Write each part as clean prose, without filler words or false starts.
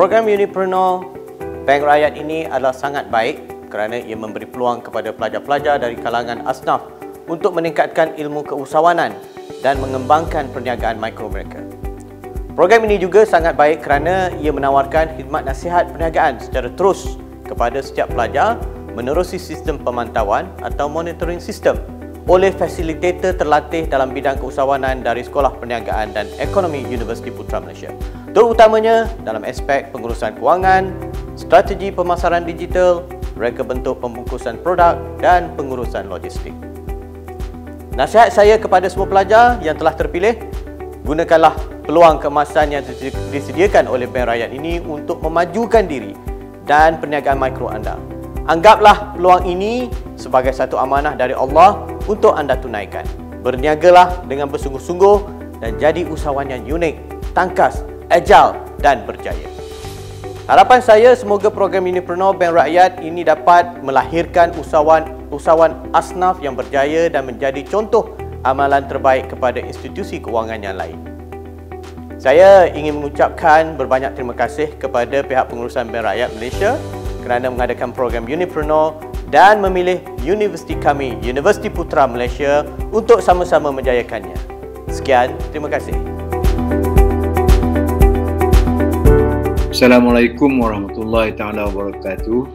Program Unipreneur Bank Rakyat ini adalah sangat baik kerana ia memberi peluang kepada pelajar-pelajar dari kalangan asnaf untuk meningkatkan ilmu keusahawanan dan mengembangkan perniagaan mikro mereka. Program ini juga sangat baik kerana ia menawarkan khidmat nasihat perniagaan secara terus kepada setiap pelajar menerusi sistem pemantauan atau monitoring system oleh fasilitator terlatih dalam bidang keusahawanan dari Sekolah Perniagaan dan Ekonomi Universiti Putra Malaysia, terutamanya dalam aspek pengurusan kewangan, strategi pemasaran digital, reka bentuk pembungkusan produk dan pengurusan logistik. Nasihat saya kepada semua pelajar yang telah terpilih, gunakanlah peluang keemasan yang disediakan oleh Bank Rakyat ini untuk memajukan diri dan perniagaan mikro anda. Anggaplah peluang ini sebagai satu amanah dari Allah untuk anda tunaikan. Berniagalah dengan bersungguh-sungguh dan jadi usahawan yang unik, tangkas, agile dan berjaya. Harapan saya semoga program Unipreneur Bank Rakyat ini dapat melahirkan usahawan asnaf yang berjaya dan menjadi contoh amalan terbaik kepada institusi kewangan yang lain. Saya ingin mengucapkan berbanyak terima kasih kepada pihak pengurusan Bank Rakyat Malaysia kerana mengadakan program Unipreneur dan memilih universiti kami, Universiti Putra Malaysia, untuk sama-sama menjayakannya. Sekian, terima kasih. Assalamualaikum warahmatullahi taala wabarakatuh.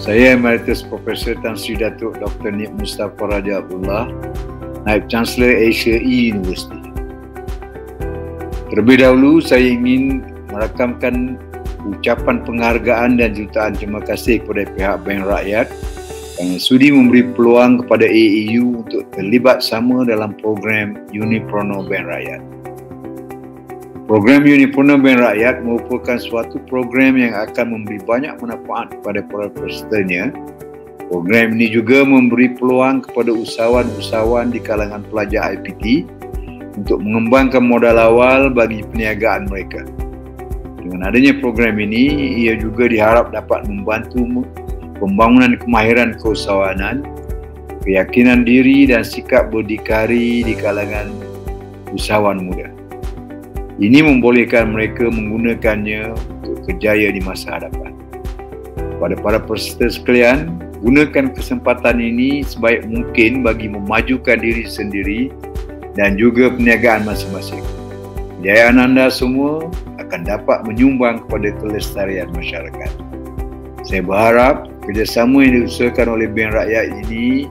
Saya Emeritus Profesor Tan Sri Datuk Dr. Nip Mustafa Raja Abdullah, Naib Chancellor Asia University. Terlebih dahulu saya ingin merakamkan ucapan penghargaan dan jutaan terima kasih kepada pihak Bank Rakyat yang sudi memberi peluang kepada AEU untuk terlibat sama dalam program Unipreneur Bank Rakyat. Program Unipreneur Bank Rakyat merupakan suatu program yang akan memberi banyak manfaat kepada para pesertanya. Program ini juga memberi peluang kepada usahawan-usahawan di kalangan pelajar IPT untuk mengembangkan modal awal bagi perniagaan mereka. Dengan adanya program ini, ia juga diharap dapat membantu pembangunan kemahiran keusahawanan, keyakinan diri dan sikap berdikari di kalangan usahawan muda. Ini membolehkan mereka menggunakannya untuk kerjaya di masa hadapan. Pada para peserta sekalian, gunakan kesempatan ini sebaik mungkin bagi memajukan diri sendiri dan juga perniagaan masing-masing. Kejayaan anda semua akan dapat menyumbang kepada kelestarian masyarakat. Saya berharap kerjasama yang diusahakan oleh Bank Rakyat ini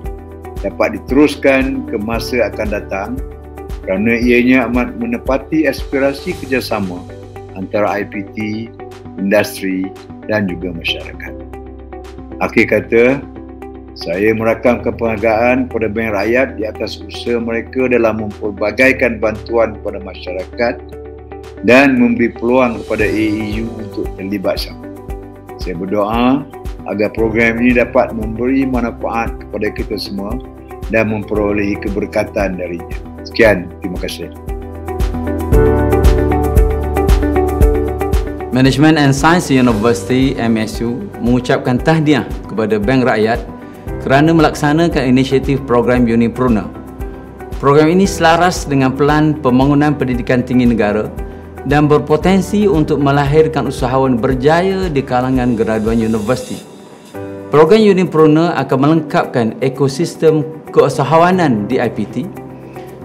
dapat diteruskan ke masa akan datang kerana ianya amat menepati aspirasi kerjasama antara IPT, industri dan juga masyarakat. Akhir kata, saya merakamkan penghargaan kepada Bank Rakyat di atas usaha mereka dalam mempelbagaikan bantuan kepada masyarakat dan memberi peluang kepada AEU untuk terlibat sama. Saya berdoa agar program ini dapat memberi manfaat kepada kita semua dan memperolehi keberkatan darinya. Sekian, terima kasih. Management and Science University MSU mengucapkan tahniah kepada Bank Rakyat kerana melaksanakan inisiatif program Unipreneur. Program ini selaras dengan Pelan Pembangunan Pendidikan Tinggi Negara dan berpotensi untuk melahirkan usahawan berjaya di kalangan graduan universiti. Program Unipreneur akan melengkapkan ekosistem keusahawanan di IPT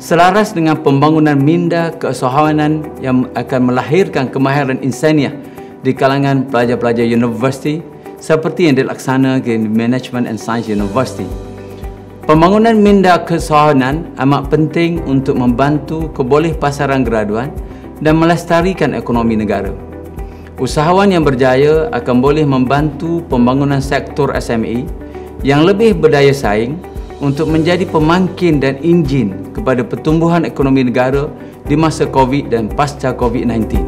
selaras dengan pembangunan minda keusahawanan yang akan melahirkan kemahiran insaniah di kalangan pelajar-pelajar universiti seperti yang dilaksanakan di Management and Science University. Pembangunan minda keusahawanan amat penting untuk membantu kebolehpasaran graduan dan melestarikan ekonomi negara. Usahawan yang berjaya akan boleh membantu pembangunan sektor SME yang lebih berdaya saing untuk menjadi pemangkin dan enjin kepada pertumbuhan ekonomi negara di masa COVID dan pasca COVID-19.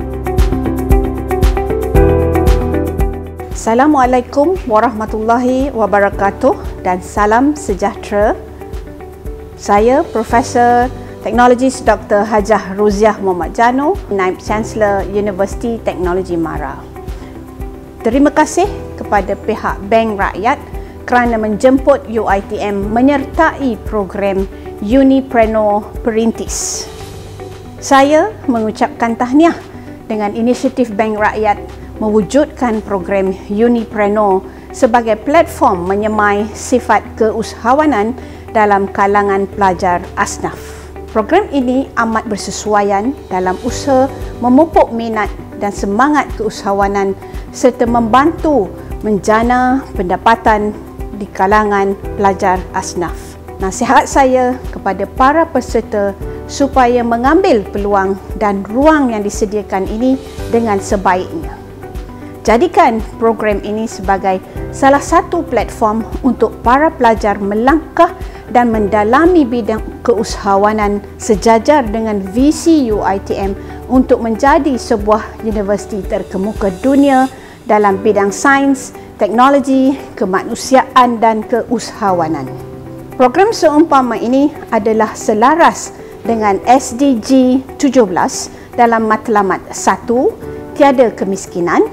Assalamualaikum warahmatullahi wabarakatuh dan salam sejahtera. Saya Profesor Teknologis Dr. Hajah Roziah Muhammad Jano, Naib Chancellor Universiti Teknologi MARA. Terima kasih kepada pihak Bank Rakyat kerana menjemput UiTM menyertai program Unipreneur Perintis. Saya mengucapkan tahniah dengan inisiatif Bank Rakyat mewujudkan program Unipreneur sebagai platform menyemai sifat keusahawanan dalam kalangan pelajar asnaf. Program ini amat bersesuaian dalam usaha memupuk minat dan semangat keusahawanan serta membantu menjana pendapatan di kalangan pelajar asnaf. Nasihat saya kepada para peserta supaya mengambil peluang dan ruang yang disediakan ini dengan sebaiknya. Jadikan program ini sebagai salah satu platform untuk para pelajar melangkah dan mendalami bidang keusahawanan sejajar dengan visi UiTM untuk menjadi sebuah universiti terkemuka dunia dalam bidang sains, teknologi, kemanusiaan dan keusahawanan. Program seumpama ini adalah selaras dengan SDG 17 dalam matlamat 1, tiada kemiskinan,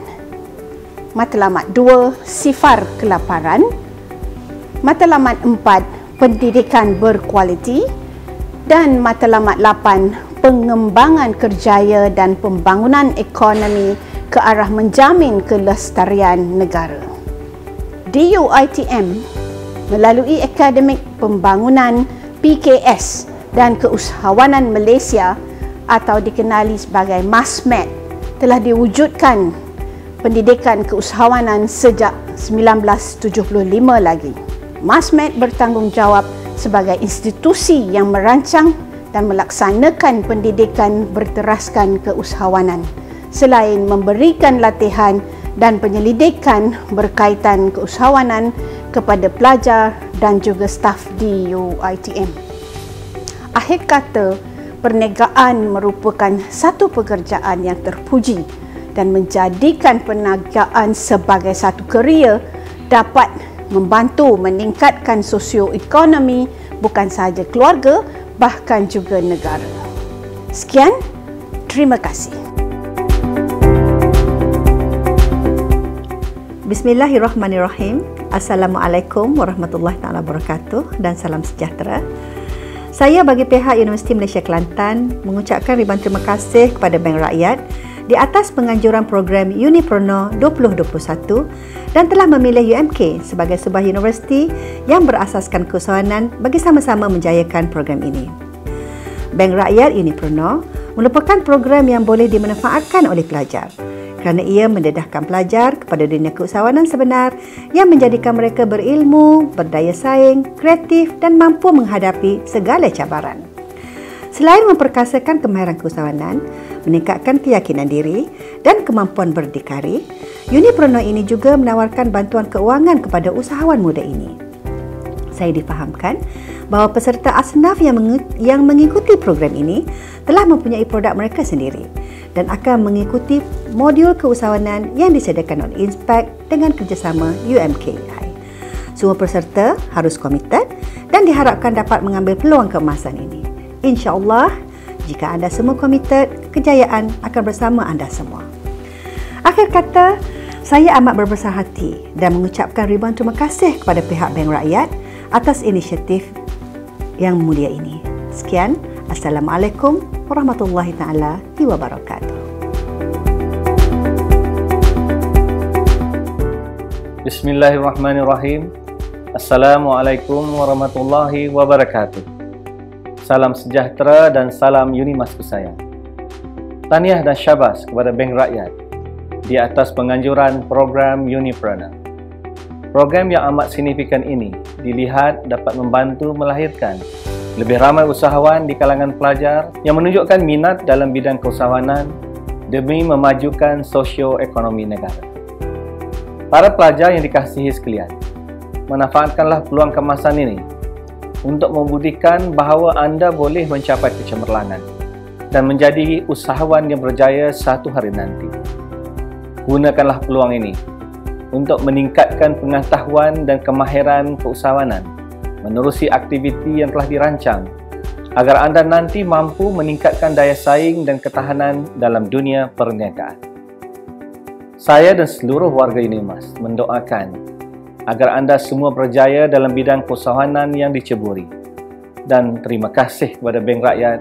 matlamat 2, sifar kelaparan, matlamat 4, pendidikan berkualiti dan matlamat 8, pengembangan kerjaya dan pembangunan ekonomi ke arah menjamin kelestarian negara. Di UiTM, melalui Akademik Pembangunan PKS dan Keusahawanan Malaysia atau dikenali sebagai MASMED, telah diwujudkan pendidikan keusahawanan sejak 1975 lagi. MASMED bertanggungjawab sebagai institusi yang merancang dan melaksanakan pendidikan berteraskan keusahawanan selain memberikan latihan dan penyelidikan berkaitan keusahawanan kepada pelajar dan juga staf di UiTM. Akhir kata, perniagaan merupakan satu pekerjaan yang terpuji dan menjadikan perniagaan sebagai satu kerjaya dapat membantu meningkatkan sosioekonomi bukan sahaja keluarga, bahkan juga negara. Sekian, terima kasih. Bismillahirrahmanirrahim. Assalamualaikum warahmatullahi taala wabarakatuh dan salam sejahtera. Saya bagi pihak Universiti Malaysia Kelantan mengucapkan ribuan terima kasih kepada Bank Rakyat di atas penganjuran program Unipreneur 2021 dan telah memilih UMK sebagai sebuah universiti yang berasaskan keusahawanan bagi sama-sama menjayakan program ini. Bank Rakyat Unipreneur merupakan program yang boleh dimanfaatkan oleh pelajar kerana ia mendedahkan pelajar kepada dunia keusahawanan sebenar yang menjadikan mereka berilmu, berdaya saing, kreatif dan mampu menghadapi segala cabaran. Selain memperkasakan kemahiran keusahawanan, meningkatkan keyakinan diri dan kemampuan berdikari, Unipreneur ini juga menawarkan bantuan keuangan kepada usahawan muda ini. Saya difahamkan bahawa peserta asnaf yang mengikuti program ini telah mempunyai produk mereka sendiri dan akan mengikuti modul keusahawanan yang disediakan oleh Inspect dengan kerjasama UMKI. Semua peserta harus komited dan diharapkan dapat mengambil peluang keemasan ini. InsyaAllah, jika anda semua komited, kejayaan akan bersama anda semua. Akhir kata, saya amat berbesar hati dan mengucapkan ribuan terima kasih kepada pihak Bank Rakyat atas inisiatif yang mulia ini. Sekian, Assalamualaikum warahmatullahi taala wabarakatuh. Bismillahirrahmanirrahim. Assalamualaikum warahmatullahi wabarakatuh. Salam sejahtera dan salam Unimasku sayang. Tahniah dan syabas kepada Bank Rakyat di atas penganjuran program Unipreneur. Program yang amat signifikan ini dilihat dapat membantu melahirkan lebih ramai usahawan di kalangan pelajar yang menunjukkan minat dalam bidang keusahawanan demi memajukan sosioekonomi negara. Para pelajar yang dikasihi sekalian, manfaatkanlah peluang keemasan ini untuk membuktikan bahawa anda boleh mencapai kecemerlangan dan menjadi usahawan yang berjaya satu hari nanti. Gunakanlah peluang ini untuk meningkatkan pengetahuan dan kemahiran keusahawanan menerusi aktiviti yang telah dirancang agar anda nanti mampu meningkatkan daya saing dan ketahanan dalam dunia perniagaan. Saya dan seluruh warga Unimas mendoakan agar anda semua berjaya dalam bidang keusahawanan yang diceburi. Dan terima kasih kepada Bank Rakyat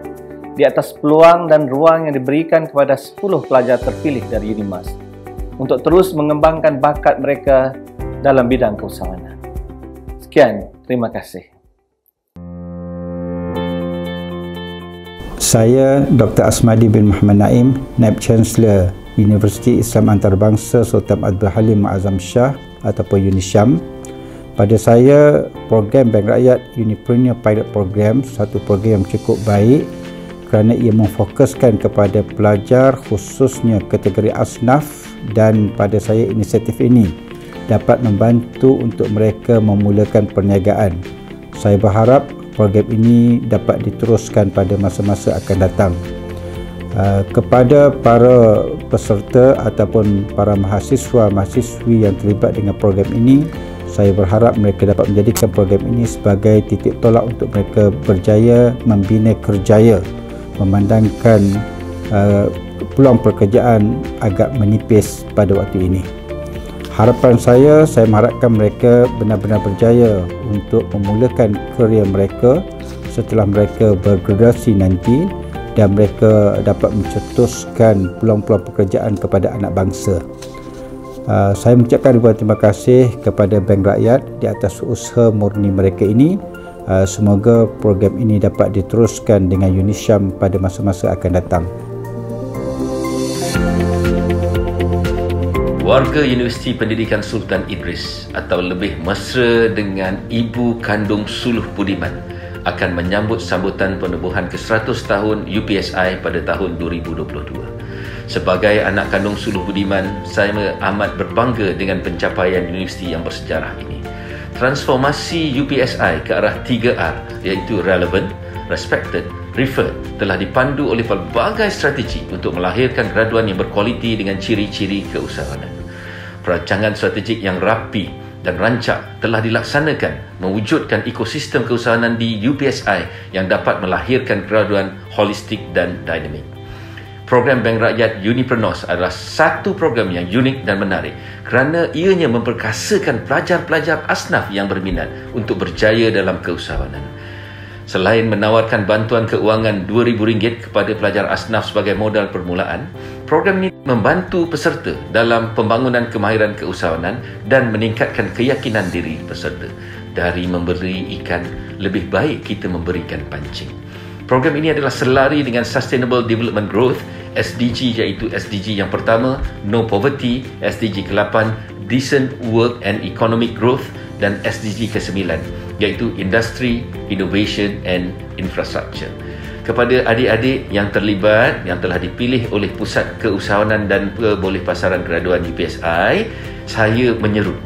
di atas peluang dan ruang yang diberikan kepada 10 pelajar terpilih dari Unimas untuk terus mengembangkan bakat mereka dalam bidang keusahawanan. Sekian, terima kasih. Saya Dr. Asmadi bin Muhammad Naim, Naib Chancellor Universiti Islam Antarabangsa Sultan Abdul Halim Muazzam Shah ataupun UNISYAM. Pada saya, program Bank Rakyat Unipreneur Pilot Program satu program yang cukup baik kerana ia memfokuskan kepada pelajar khususnya kategori asnaf, dan pada saya inisiatif ini dapat membantu untuk mereka memulakan perniagaan. Saya berharap program ini dapat diteruskan pada masa-masa akan datang. Kepada para peserta ataupun para mahasiswa-mahasiswi yang terlibat dengan program ini, saya berharap mereka dapat menjadikan program ini sebagai titik tolak untuk mereka berjaya membina kerjaya, memandangkan peluang pekerjaan agak menipis pada waktu ini. Harapan saya mengharapkan mereka benar-benar berjaya untuk memulakan kerjaya mereka setelah mereka bergraduasi nanti, dan mereka dapat mencetuskan peluang-peluang pekerjaan kepada anak bangsa. Saya mengucapkan ribuan terima kasih kepada Bank Rakyat di atas usaha murni mereka ini. Semoga program ini dapat diteruskan dengan UNISYAM pada masa-masa akan datang. Warga Universiti Pendidikan Sultan Idris atau lebih mesra dengan Ibu Kandung Suluh Budiman akan menyambut sambutan penubuhan ke-100 tahun UPSI pada tahun 2022. Sebagai anak kandung Suluh Budiman, saya amat berbangga dengan pencapaian universiti yang bersejarah ini. Transformasi UPSI ke arah 3R iaitu relevant, respected, referred telah dipandu oleh pelbagai strategi untuk melahirkan graduan yang berkualiti dengan ciri-ciri keusahawanan. Perancangan strategik yang rapi dan rancak telah dilaksanakan mewujudkan ekosistem keusahawanan di UPSI yang dapat melahirkan graduan holistik dan dinamik. Program Bank Rakyat Unipreneurs adalah satu program yang unik dan menarik kerana ianya memperkasakan pelajar-pelajar asnaf yang berminat untuk berjaya dalam keusahawanan. Selain menawarkan bantuan keuangan RM2,000 kepada pelajar asnaf sebagai modal permulaan, program ini membantu peserta dalam pembangunan kemahiran keusahawanan dan meningkatkan keyakinan diri peserta. Dari memberi ikan, lebih baik kita memberikan pancing. Program ini adalah selari dengan Sustainable Development Growth, SDG iaitu SDG yang pertama, No Poverty, SDG ke-8, Decent Work and Economic Growth, dan SDG ke-9 iaitu Industry, Innovation and Infrastructure. Kepada adik-adik yang terlibat, yang telah dipilih oleh Pusat Keusahawanan dan Pebolehpasaran Graduan UPSI, saya menyeru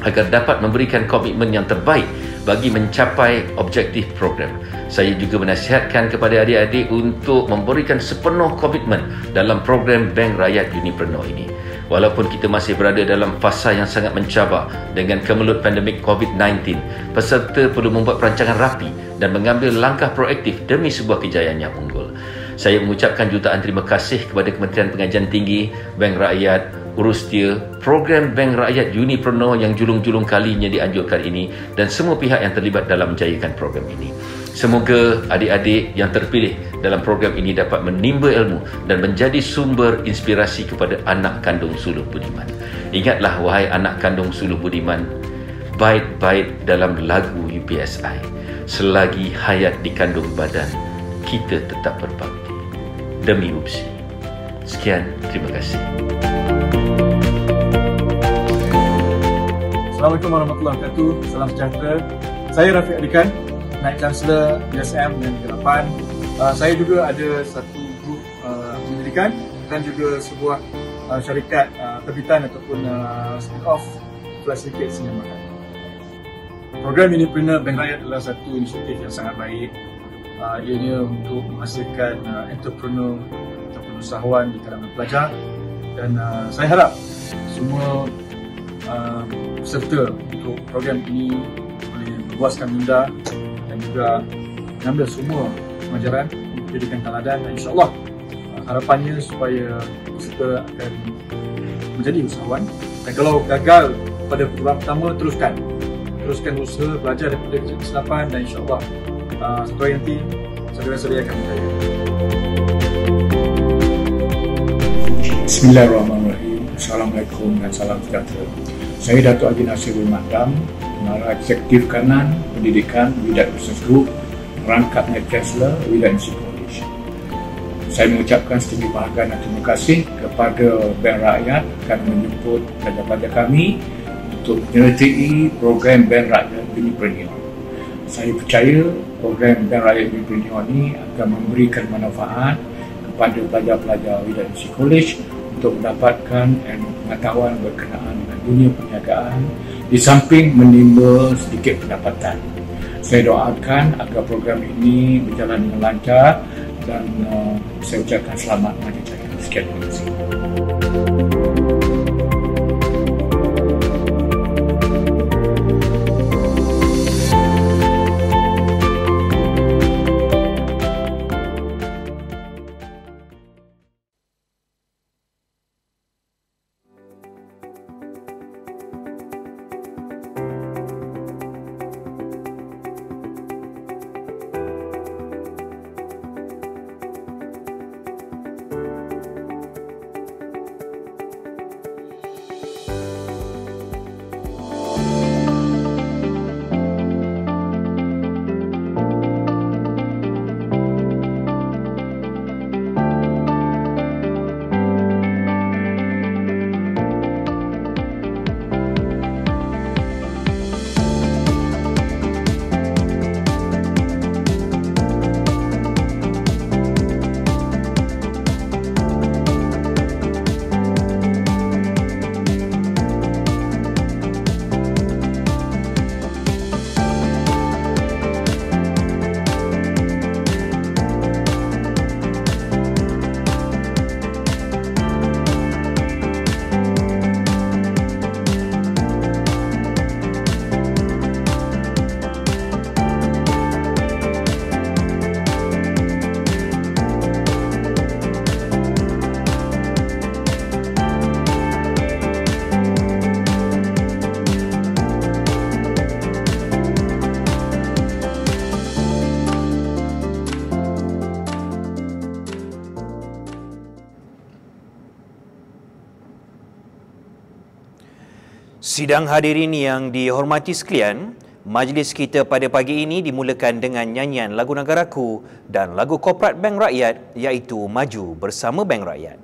agar dapat memberikan komitmen yang terbaik bagi mencapai objektif program. Saya juga menasihatkan kepada adik-adik untuk memberikan sepenuh komitmen dalam program Bank Rakyat Unipreneur ini. Walaupun kita masih berada dalam fasa yang sangat mencabar dengan kemelut pandemik COVID-19, peserta perlu membuat perancangan rapi dan mengambil langkah proaktif demi sebuah kejayaan yang unggul. Saya mengucapkan jutaan terima kasih kepada Kementerian Pengajian Tinggi, Bank Rakyat, Urustia, program Bank Rakyat Unipreneur yang julung-julung kalinya dianjurkan ini dan semua pihak yang terlibat dalam menjayakan program ini. Semoga adik-adik yang terpilih dalam program ini dapat menimba ilmu dan menjadi sumber inspirasi kepada anak kandung Suluh Budiman. Ingatlah wahai anak kandung Suluh Budiman, bait-bait dalam lagu UPSI, selagi hayat dikandung badan, kita tetap berbakti. Demi UPSI. Sekian, terima kasih. Assalamualaikum warahmatullahi wabarakatuh. Salam sejahtera. Saya Rafiq Adikan, Naib Chancellor USM dan Ke-8. Saya juga ada satu grup pendidikan dan juga sebuah syarikat terbitan ataupun spin-off Flash Ticket Sinemakan. Program Unipreneur Bank Rakyat adalah satu inisiatif yang sangat baik. Ianya untuk menghasilkan entrepreneur ataupun usahawan di kalangan pelajar, dan saya harap semua peserta untuk program ini boleh berpuaskan minda dan juga mengambil semua pengajaran untuk pendidikan teladan, dan insyaAllah harapannya supaya peserta akan menjadi usahawan. Dan kalau gagal pada program pertama, teruskan usaha, belajar daripada kesilapan, dan insyaAllah satu hari nanti saudara-saudara akan berjaya. Bismillahirrahmanirrahim. Assalamualaikum dan salam sejahtera. Saya Datuk Haji Nasirul Madam, Pengarah Eksekutif Kanan Pendidikan Wydad Business Group, merangkap Naib Chancellor Wydad University College. Saya mengucapkan setinggi penghargaan dan terima kasih kepada Bank Rakyat kerana menjemput pelajar-pelajar kami untuk menyertai program Bank Rakyat Unipreneur. Saya percaya program Bank Rakyat Unipreneur ini akan memberikan manfaat kepada pelajar-pelajar Wydad University College untuk mendapatkan ilmu pengetahuan berkenaan dengan dunia perniagaan di samping menimba sedikit pendapatan. Saya doakan agar program ini berjalan dengan lancar dan saya ucapkan selamat bagi saya. Sekian, terima kasih. Sidang hadirin yang dihormati sekalian, majlis kita pada pagi ini dimulakan dengan nyanyian lagu negaraku dan lagu korporat Bank Rakyat iaitu Maju Bersama Bank Rakyat.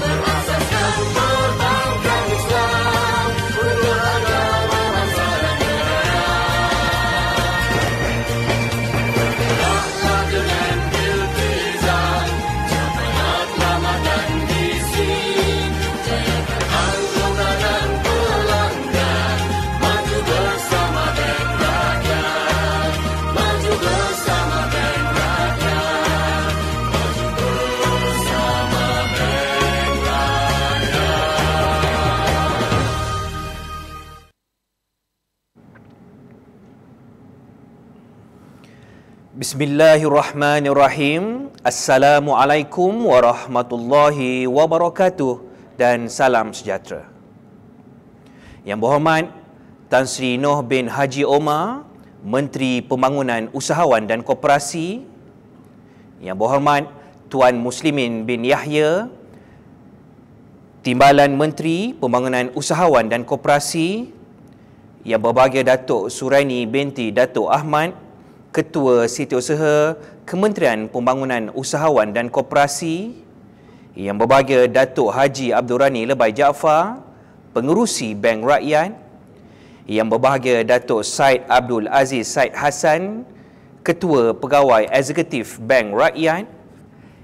Berasa Bismillahirrahmanirrahim. Assalamualaikum warahmatullahi wabarakatuh dan salam sejahtera. Yang berhormat Tan Sri Noh bin Haji Omar, Menteri Pembangunan Usahawan dan Koperasi. Yang berhormat Tuan Muslimin bin Yahya, Timbalan Menteri Pembangunan Usahawan dan Koperasi. Yang berbahagia Datuk Suraini binti Datuk Ahmad, Ketua Setiausaha Kementerian Pembangunan Usahawan dan Koperasi. Yang berbahagia Datuk Haji Abdul Rani Lebai Jaafar, Pengerusi Bank Rakyat. Yang berbahagia Datuk Said Abdul Aziz Said Hassan, Ketua Pegawai Eksekutif Bank Rakyat.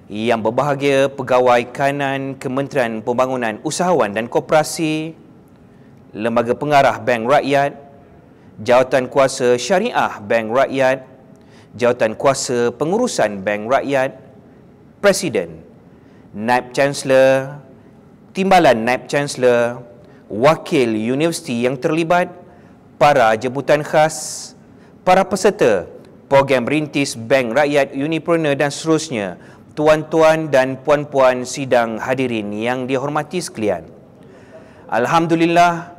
Yang berbahagia Pegawai Kanan Kementerian Pembangunan Usahawan dan Koperasi, Lembaga Pengarah Bank Rakyat, Jawatan Kuasa Syariah Bank Rakyat, Jawatan Kuasa Pengurusan Bank Rakyat, Presiden, Naib Chancellor, Timbalan Naib Chancellor, Wakil Universiti yang terlibat, para jemputan khas, para peserta program rintis Bank Rakyat Unipreneur dan seterusnya, tuan-tuan dan puan-puan sidang hadirin yang dihormati sekalian. Alhamdulillah,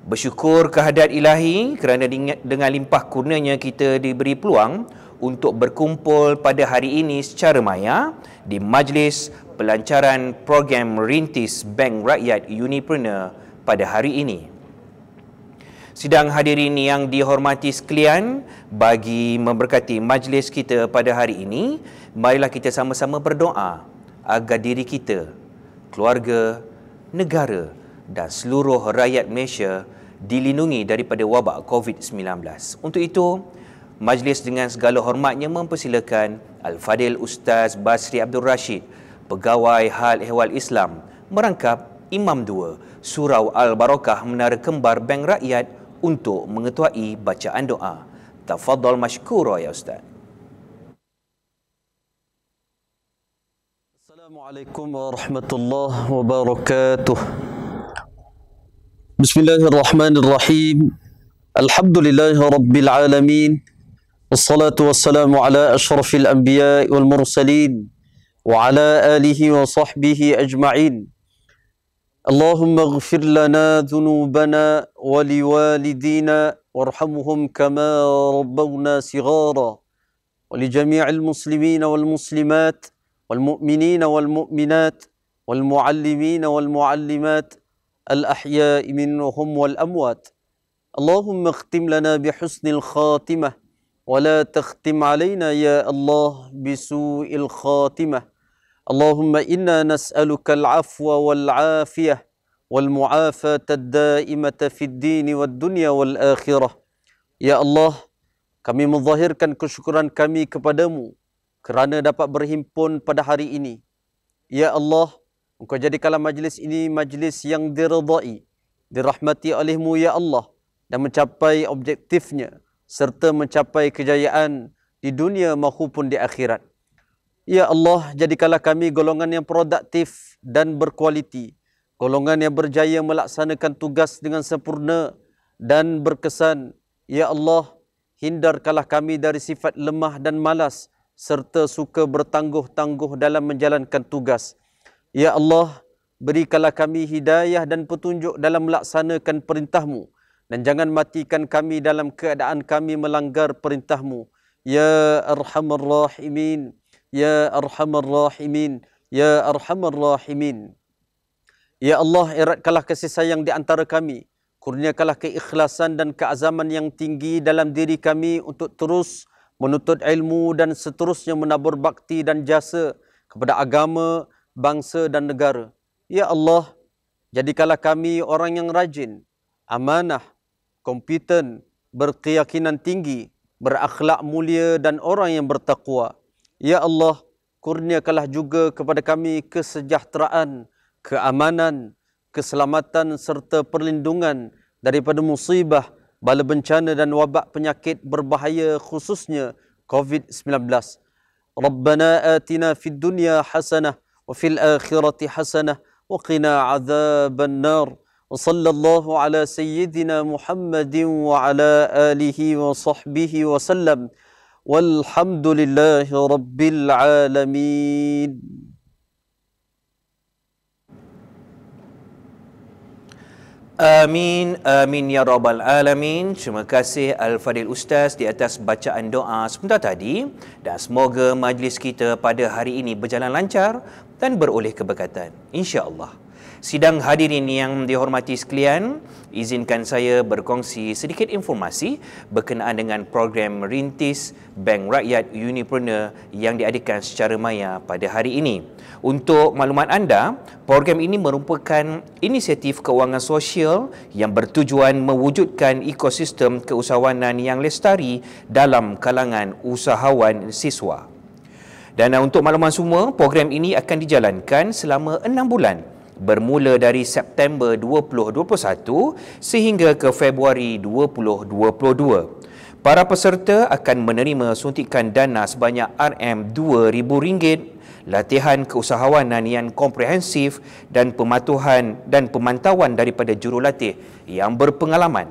bersyukur kehadirat ilahi kerana dengan limpah kurnianya kita diberi peluang untuk berkumpul pada hari ini secara maya di majlis pelancaran program rintis Bank Rakyat Unipreneur pada hari ini. Sidang hadirin yang dihormati sekalian, bagi memberkati majlis kita pada hari ini, marilah kita sama-sama berdoa agar diri kita, keluarga, negara dan seluruh rakyat Malaysia dilindungi daripada wabak COVID-19. Untuk itu, majlis dengan segala hormatnya mempersilakan Al-Fadil Ustaz Basri Abdul Rashid, Pegawai Hal Ehwal Islam, merangkap Imam 2 Surau Al-Barakah Menara Kembar Bank Rakyat untuk mengetuai bacaan doa. Tafadhal mashkura ya Ustaz. Assalamualaikum warahmatullahi wabarakatuh. Bismillahirrahmanirrahim. Alhamdulillahi rabbil alamin. Wassalatu wassalamu ala ashrafil anbiya wal mursalin wa ala alihi wa sahbihi ajma'in. Allahumma ighfir lana dhunubana wa liwalidina warhamhum kama rabbawna sighara wa li jami'il muslimina wal muslimat wal mu'minina wal mu'minat wal mu'allimina wal mu'allimat الأحياء منهم والأموات. اللهم اختم لنا بحسن الخاتمة ولا تختم علينا يا الله بسوء الخاتمة. اللهم إنا نسألك العفو والعافية والمعافاة الدائمة في الدين والدنيا والآخرة. Ya Allah, kami menzahirkan kesyukuran kami kepadamu kerana dapat berhimpun pada hari ini. Ya Allah, Engkau jadikanlah majlis ini majlis yang diridai, dirahmati oleh-Mu ya Allah, dan mencapai objektifnya serta mencapai kejayaan di dunia maupun di akhirat. Ya Allah, jadikanlah kami golongan yang produktif dan berkualiti, golongan yang berjaya melaksanakan tugas dengan sempurna dan berkesan. Ya Allah, hindarkanlah kami dari sifat lemah dan malas serta suka bertangguh-tangguh dalam menjalankan tugas. Ya Allah, berikanlah kami hidayah dan petunjuk dalam melaksanakan perintah-Mu dan jangan matikan kami dalam keadaan kami melanggar perintah-Mu. Ya Arhamar Rahimin, Ya Arhamar Rahimin, Ya Arhamar Rahimin. Ya Allah, eratkanlah kasih sayang di antara kami. Kurniakanlah keikhlasan dan keazaman yang tinggi dalam diri kami untuk terus menuntut ilmu dan seterusnya menabur bakti dan jasa kepada agama, bangsa dan negara. Ya Allah, jadikanlah kami orang yang rajin, amanah, kompeten, berkeyakinan tinggi, berakhlak mulia dan orang yang bertakwa. Ya Allah, kurniakanlah juga kepada kami kesejahteraan, keamanan, keselamatan serta perlindungan daripada musibah, bala bencana dan wabak penyakit berbahaya khususnya COVID-19. Rabbana atina fid dunya hasanah وفي الآخرة حسنة وقنا عذاب النار وصلى الله على سيدنا محمد وعلى آله وصحبه وسلم والحمد لله رب العالمين. Amin, amin ya rabbal alamin. Terima kasih Al-Fadil Ustaz di atas bacaan doa sebentar tadi, dan semoga majlis kita pada hari ini berjalan lancar dan beroleh keberkatan, insya-Allah. Sidang hadirin yang dihormati sekalian, izinkan saya berkongsi sedikit informasi berkenaan dengan program Rintis Bank Rakyat Unipreneur yang diadakan secara maya pada hari ini. Untuk maklumat anda, program ini merupakan inisiatif keuangan sosial yang bertujuan mewujudkan ekosistem keusahawanan yang lestari dalam kalangan usahawan siswa. Dan untuk makluman semua, program ini akan dijalankan selama 6 bulan bermula dari September 2021 sehingga ke Februari 2022. Para peserta akan menerima suntikan dana sebanyak RM2,000, latihan keusahawanan yang komprehensif dan pematuhan dan pemantauan daripada jurulatih yang berpengalaman.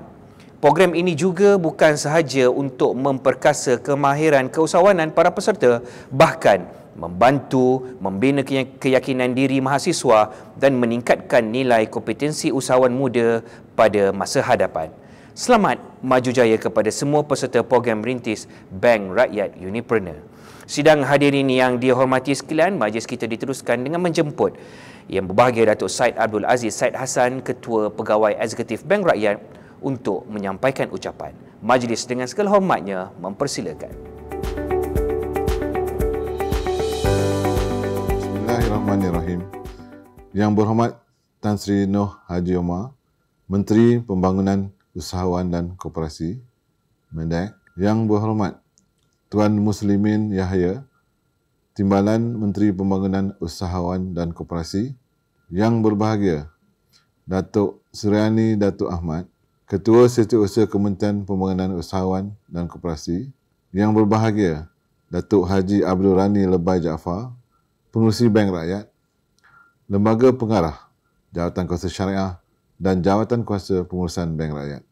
Program ini juga bukan sahaja untuk memperkasa kemahiran keusahawanan para peserta, bahkan membantu membina keyakinan diri mahasiswa dan meningkatkan nilai kompetensi usahawan muda pada masa hadapan. Selamat maju jaya kepada semua peserta program Rintis Bank Rakyat Unipreneur. Sidang hadirin yang dihormati sekalian, majlis kita diteruskan dengan menjemput Yang Berbahagia Datuk Said Abdul Aziz Said Hassan, Ketua Pegawai Eksekutif Bank Rakyat, untuk menyampaikan ucapan. Majlis dengan segala hormatnya mempersilakan. Bismillahirrahmanirrahim. Yang berhormat Tan Sri Noh Haji Omar, Menteri Pembangunan Usahawan dan Koperasi, Mendek. Yang berhormat Tuan Muslimin Yahya, Timbalan Menteri Pembangunan Usahawan dan Koperasi. Yang berbahagia Datuk Suryani Datuk Ahmad, Ketua Setiausaha Kementerian Pembangunan Usahawan dan Koperasi. Yang berbahagia Datuk Haji Abdul Rani Lebai Jaafar, Pengurusi Bank Rakyat, Lembaga Pengarah, Jawatan Kuasa Syariah dan Jawatan Kuasa Pengurusan Bank Rakyat,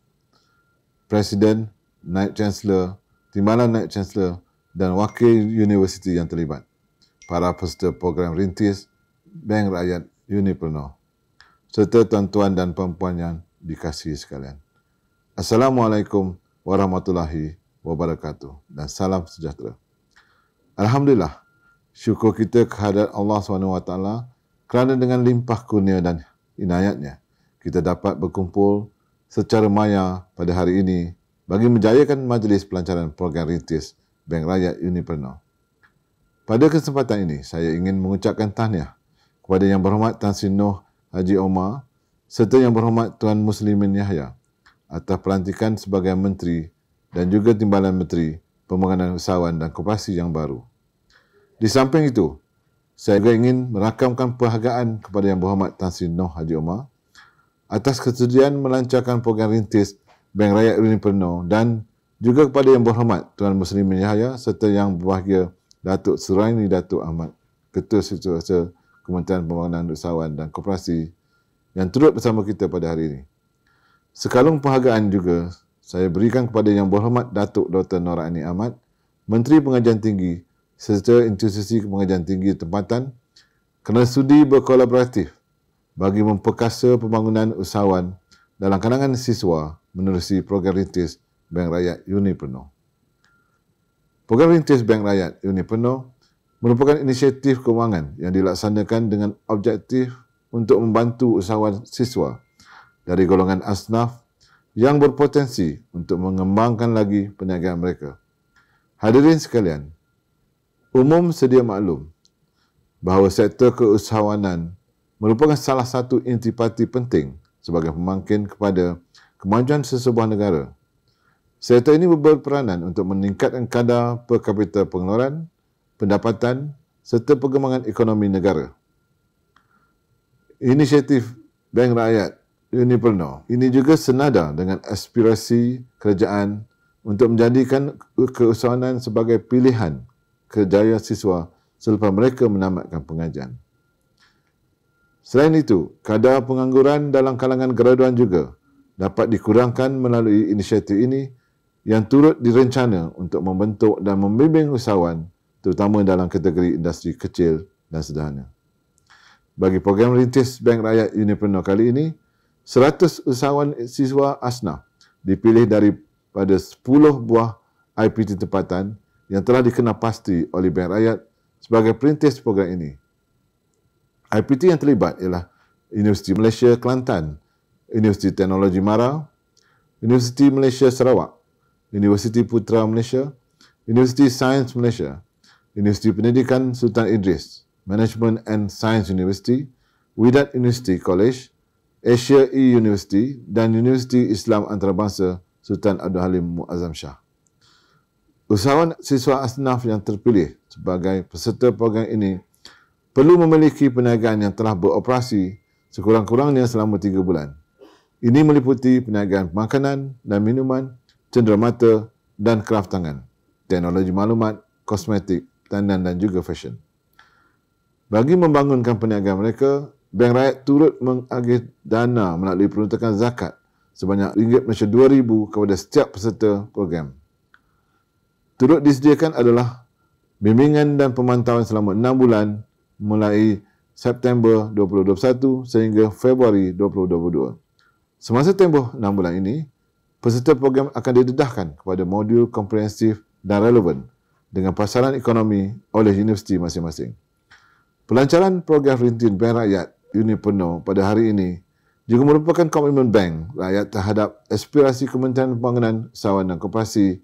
Presiden, Naib Chancellor, Timbalan Naib Chancellor dan Wakil Universiti yang terlibat, para peserta program Rintis Bank Rakyat Unipreneur, serta tuan-tuan dan puan-puan yang dikasihi sekalian. Assalamualaikum warahmatullahi wabarakatuh dan salam sejahtera. Alhamdulillah, syukur kita kehadrat Allah SWT kerana dengan limpah kurnia dan inayatnya, kita dapat berkumpul secara maya pada hari ini bagi menjayakan majlis pelancaran program Rintis Bank Rakyat Unipreneur. Pada kesempatan ini, saya ingin mengucapkan tahniah kepada Yang Berhormat Tan Sri Noh Haji Omar serta Yang Berhormat Tuan Muslimin Yahya atas pelantikan sebagai Menteri dan juga Timbalan Menteri Pembangunan Usahawan dan Koperasi yang baru. Di samping itu, saya juga ingin merakamkan penghargaan kepada Yang Berhormat Tan Sri Noh Haji Omar atas kesudian melancarkan program Rintis Bank Rakyat Unipreneur dan juga kepada Yang Berhormat Tuan Muslimin Yahya serta Yang Berbahagia Datuk Suryani Datuk Ahmad, Ketua Setiausaha Kementerian Pembangunan Usahawan dan Koperasi yang turut bersama kita pada hari ini. Sekalung penghargaan juga saya berikan kepada Yang Berhormat Datuk Dr. Noraini Ahmad, Menteri Pengajian Tinggi serta institusi pengajian tinggi tempatan kerana sudi berkolaboratif bagi memperkasa pembangunan usahawan dalam kalangan siswa menerusi program Rintis Bank Rakyat Unipreneur. Program Rintis Bank Rakyat Unipreneur merupakan inisiatif kewangan yang dilaksanakan dengan objektif untuk membantu usahawan siswa dari golongan asnaf yang berpotensi untuk mengembangkan lagi perniagaan mereka. Hadirin sekalian, umum sedia maklum bahawa sektor keusahawanan merupakan salah satu intipati penting sebagai pemangkin kepada kemajuan sesebuah negara. Sektor ini berperanan untuk meningkatkan kadar per kapita pengeluaran, pendapatan serta perkembangan ekonomi negara. Inisiatif Bank Rakyat Unipreneur ini juga senada dengan aspirasi kerajaan untuk menjadikan keusahawanan sebagai pilihan kerjaya siswa selepas mereka menamatkan pengajian. Selain itu, kadar pengangguran dalam kalangan graduan juga dapat dikurangkan melalui inisiatif ini yang turut direncana untuk membentuk dan membimbing usahawan terutama dalam kategori industri kecil dan sederhana. Bagi program rintis Bank Rakyat Unipreneur kali ini, 100 usahawan siswa asnaf dipilih daripada 10 buah IPT tempatan yang telah dikenal pasti oleh Bank Rakyat sebagai perintis program ini. IPT yang terlibat ialah Universiti Malaysia Kelantan, Universiti Teknologi Mara, Universiti Malaysia Sarawak, Universiti Putra Malaysia, Universiti Sains Malaysia, Universiti Pendidikan Sultan Idris, Management and Science University, Wydad University College, Asia E-University dan Universiti Islam Antarabangsa Sultan Abdul Halim Muazzam Shah. Usahawan siswa asnaf yang terpilih sebagai peserta program ini perlu memiliki perniagaan yang telah beroperasi sekurang-kurangnya selama 3 bulan. Ini meliputi perniagaan makanan dan minuman, cenderamata dan kraft tangan, teknologi maklumat, kosmetik, tandan dan juga fashion. Bagi membangunkan perniagaan mereka, Bank Rakyat turut mengagih dana melalui peruntukan zakat sebanyak RM2,000 kepada setiap peserta program. Turut disediakan adalah bimbingan dan pemantauan selama 6 bulan mulai September 2021 sehingga Februari 2022. Semasa tempoh 6 bulan ini, peserta program akan didedahkan kepada modul komprehensif dan relevan dengan pasaran ekonomi oleh universiti masing-masing. Pelancaran program rintis Bank Rakyat Unipreneur pada hari ini juga merupakan komitmen Bank Rakyat terhadap aspirasi Kementerian Pembangunan Usahawan dan Koperasi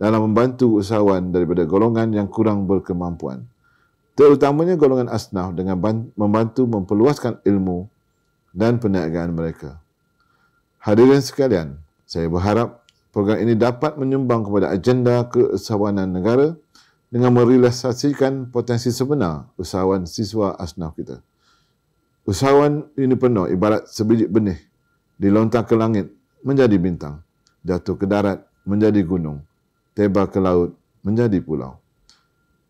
dalam membantu usahawan daripada golongan yang kurang berkemampuan, terutamanya golongan asnaf dengan membantu memperluaskan ilmu dan perniagaan mereka. Hadirin sekalian, saya berharap program ini dapat menyumbang kepada agenda keusahawanan negara dengan merealisasikan potensi sebenar usahawan siswa asnaf kita. Usahawan unipreneur ibarat sebiji benih, dilontar ke langit menjadi bintang, jatuh ke darat menjadi gunung, tebar ke laut menjadi pulau.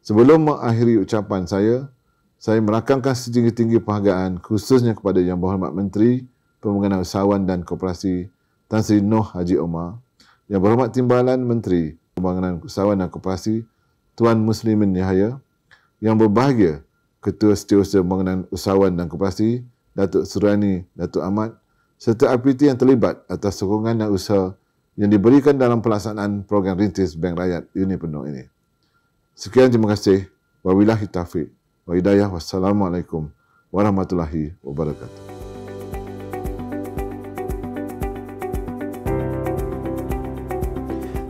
Sebelum mengakhiri ucapan saya merakamkan setinggi-tinggi penghargaan khususnya kepada Yang Berhormat Menteri Pembangunan Usahawan dan Koperasi Tan Sri Noh Haji Omar, Yang Berhormat Timbalan Menteri Pembangunan Usahawan dan Koperasi Tuan Muslimin Yahya, Yang Berbahagia Ketua Setiausaha Pembangunan Usahawan dan Koperasi Datuk Surani Datuk Ahmad serta IPT yang terlibat atas sokongan dan usaha yang diberikan dalam pelaksanaan program rintis Bank Rakyat Unipreneur ini. Sekian, terima kasih. Wabillahi taufiq wa hidayah. Wassalamualaikum warahmatullahi wabarakatuh.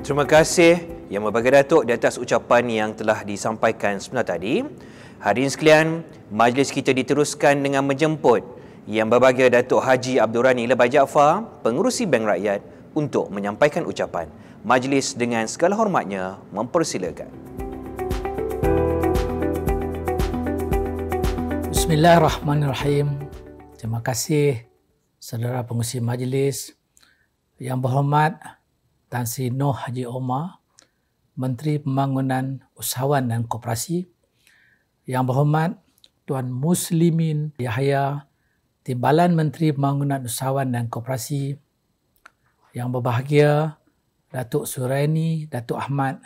Terima kasih Yang Berbahagia Datuk di atas ucapan yang telah disampaikan sebentar tadi. Hadirin sekalian, majlis kita diteruskan dengan menjemput Yang Berbahagia Datuk Haji Abdul Rani Lebai Jaafar, Pengerusi Bank Rakyat, untuk menyampaikan ucapan. Majlis dengan segala hormatnya mempersilakan. Bismillahirrahmanirrahim. Terima kasih saudara pengerusi majlis. Yang Berhormat Tan Sri Noh Haji Omar, Menteri Pembangunan Usahawan dan Koperasi. Yang Berhormat Tuan Muslimin Yahya, Timbalan Menteri Pembangunan Usahawan dan Koperasi. Yang Berbahagia Datuk Surani Datuk Ahmad,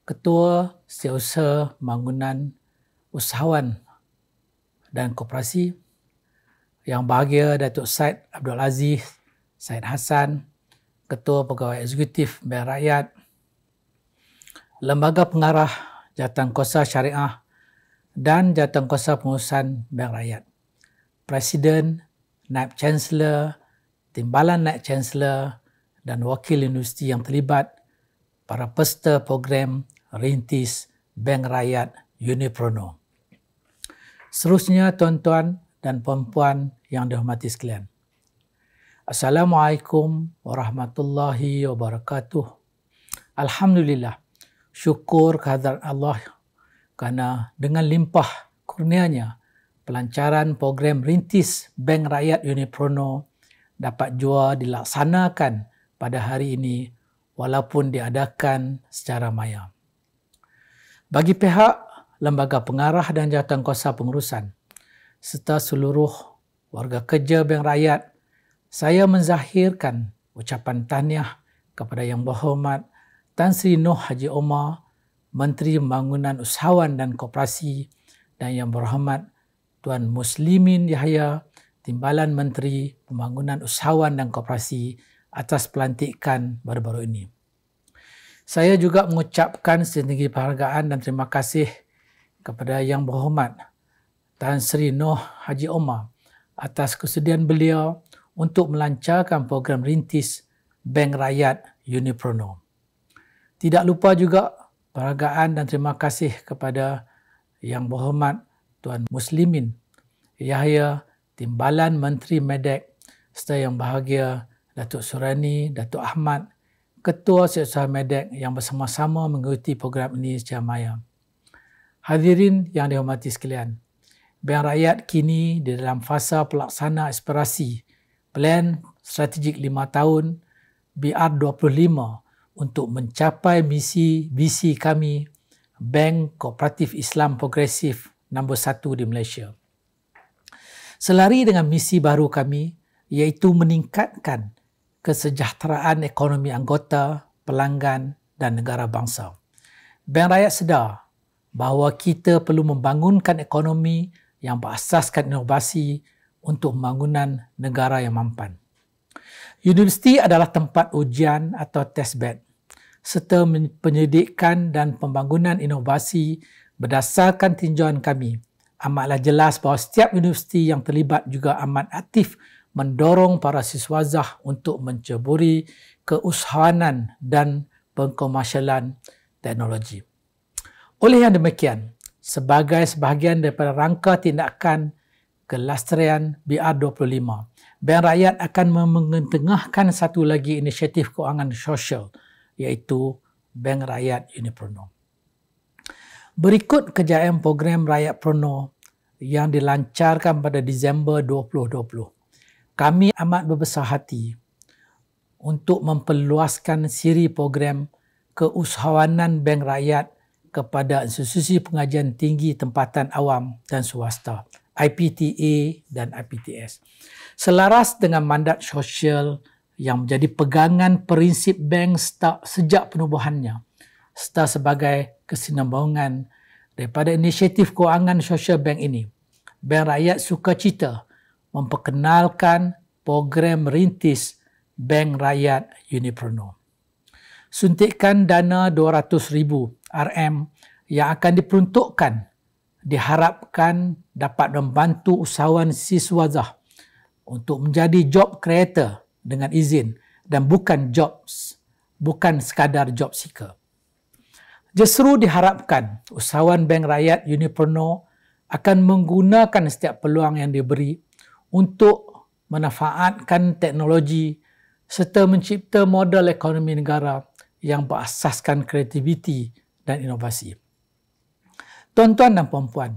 Ketua Setiausaha Pembangunan Usahawan dan Koperasi. Yang Bahagia Datuk Syed Abdul Aziz Syed Hassan, Ketua Pegawai Eksekutif Bank Rakyat. Lembaga Pengarah Jawatankuasa Syariah dan Jawatankuasa Pengurusan Bank Rakyat. Presiden, Naib Chancellor, Timbalan Naib Chancellor dan wakil universiti yang terlibat, para peserta program rintis Bank Rakyat Unipreneur. Seterusnya, tuan-tuan dan puan-puan yang dihormati sekalian. Assalamualaikum warahmatullahi wabarakatuh. Alhamdulillah, syukur kehadrat Allah kerana dengan limpah kurnianya pelancaran program rintis Bank Rakyat Unipreneur dapat jua dilaksanakan pada hari ini walaupun diadakan secara maya. Bagi pihak Lembaga Pengarah dan Jawatankuasa Pengurusan serta seluruh warga kerja Bank Rakyat, saya menzahirkan ucapan tahniah kepada Yang Berhormat Tan Sri Noh Haji Omar, Menteri Pembangunan Usahawan dan Koperasi, dan Yang Berhormat Tuan Muslimin Yahya, Timbalan Menteri Pembangunan Usahawan dan Koperasi atas pelantikan baru-baru ini. Saya juga mengucapkan setinggi penghargaan dan terima kasih kepada Yang Berhormat Tan Sri Noh Haji Omar atas kesediaan beliau untuk melancarkan program rintis Bank Rakyat Uniprono. Tidak lupa juga penghargaan dan terima kasih kepada Yang Berhormat Tuan Muslimin Yahya, Timbalan Menteri Medek, serta Yang Bahagia Datuk Surani, Datuk Ahmad, Ketua Setiausaha Medek yang bersama-sama mengikuti program ini secara maya. Hadirin yang dihormati sekalian, Bank Rakyat kini di dalam fasa pelaksana aspirasi Plan Strategik 5 tahun BR25 untuk mencapai visi kami Bank Kooperatif Islam Progresif nombor 1 di Malaysia. Selari dengan misi baru kami, iaitu meningkatkan kesejahteraan ekonomi anggota, pelanggan dan negara bangsa. Bank Rakyat sedar bahawa kita perlu membangunkan ekonomi yang berasaskan inovasi untuk pembangunan negara yang mampan. Universiti adalah tempat ujian atau testbed serta penyelidikan dan pembangunan inovasi berdasarkan tinjauan kami. Amatlah jelas bahawa setiap universiti yang terlibat juga amat aktif mendorong para siswazah untuk menceburi keusahawanan dan pengkomersialan teknologi. Oleh yang demikian, sebagai sebahagian daripada rangka tindakan kelestarian BR25, Bank Rakyat akan mengetengahkan satu lagi inisiatif kewangan sosial, iaitu Bank Rakyat Uniprono. Berikut kejayaan program Rakyat Prono yang dilancarkan pada Disember 2020. Kami amat berbesar hati untuk memperluaskan siri program keusahawanan Bank Rakyat kepada institusi pengajian tinggi tempatan awam dan swasta, IPTA dan IPTS. Selaras dengan mandat sosial yang menjadi pegangan prinsip bank sejak penubuhannya, serta sebagai kesinambungan daripada inisiatif kewangan sosial bank ini, Bank Rakyat sukacita memperkenalkan program rintis Bank Rakyat Uniprono. Suntikan dana 200,000 RM yang akan diperuntukkan diharapkan dapat membantu usahawan siswazah untuk menjadi job creator dengan izin dan bukan sekadar job seeker. Justru diharapkan usahawan Bank Rakyat Uniprono akan menggunakan setiap peluang yang diberi untuk memanfaatkan teknologi serta mencipta model ekonomi negara yang berasaskan kreativiti dan inovasi. Tuan-tuan dan puan-puan,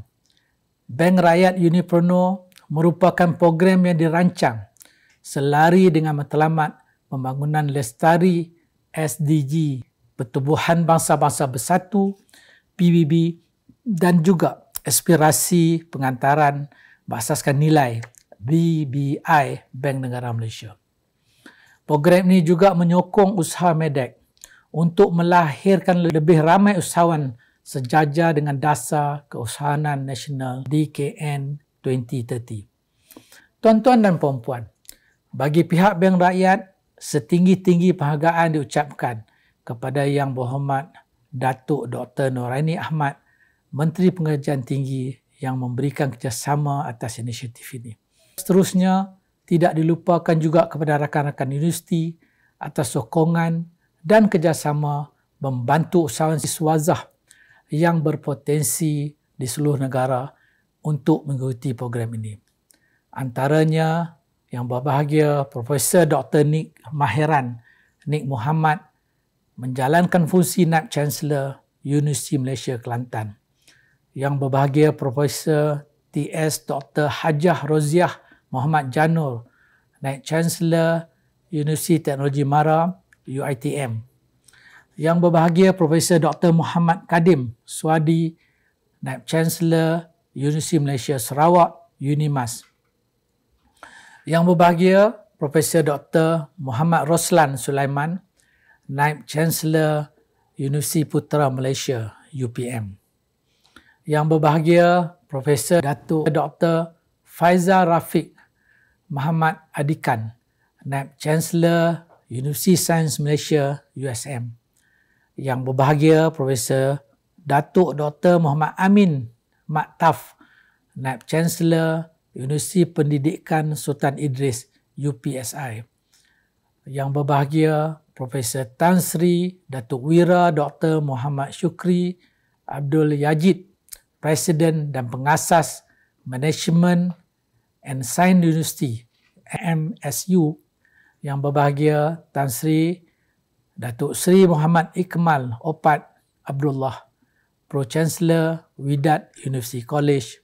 Bank Rakyat Uniprono merupakan program yang dirancang selari dengan matlamat pembangunan lestari SDG Pertubuhan Bangsa-Bangsa Bersatu PBB dan juga aspirasi pengantaran berasaskan nilai BBI Bank Negara Malaysia. Program ini juga menyokong usaha Medek untuk melahirkan lebih ramai usahawan sejajar dengan Dasar Keusahawanan Nasional DKN 2030. Tuan-tuan dan puan-puan, bagi pihak Bank Rakyat, setinggi-tinggi penghargaan diucapkan kepada Yang Berhormat Datuk Dr. Noraini Ahmad, Menteri Pengajian Tinggi yang memberikan kerjasama atas inisiatif ini. Seterusnya, tidak dilupakan juga kepada rakan-rakan universiti atas sokongan dan kerjasama membantu usahawan siswazah yang berpotensi di seluruh negara untuk mengikuti program ini. Antaranya yang berbahagia Profesor Dr. Nik Mahiran, Nik Muhammad, menjalankan fungsi Naib Chancellor Universiti Malaysia Kelantan. Yang berbahagia Profesor TS Dr. Hajah Roziah Muhammad Janur, Naib Chancellor Universiti Teknologi Mara UiTM. Yang berbahagia Profesor Dr. Muhammad Kadim Swadi, Naib Chancellor Universiti Malaysia Sarawak UNIMAS. Yang berbahagia Profesor Dr. Muhammad Roslan Sulaiman, Naib Chancellor Universiti Putra Malaysia UPM. Yang berbahagia Profesor Datuk Dr. Faizal Rafiq Muhammad Adikan, Naib Chancellor Universiti Sains Malaysia USM. Yang berbahagia Profesor Datuk Dr. Muhammad Amin Maktaf, Naib Chancellor Universiti Pendidikan Sultan Idris UPSI. Yang berbahagia Profesor Tan Sri Datuk Wira Dr. Muhammad Syukri Abdul Yajid, Presiden dan Pengasas Management and Science University MSU. Yang berbahagia Tan Sri Datuk Sri Muhammad Ikmal Opat Abdullah, Pro-Chancellor Widat University College.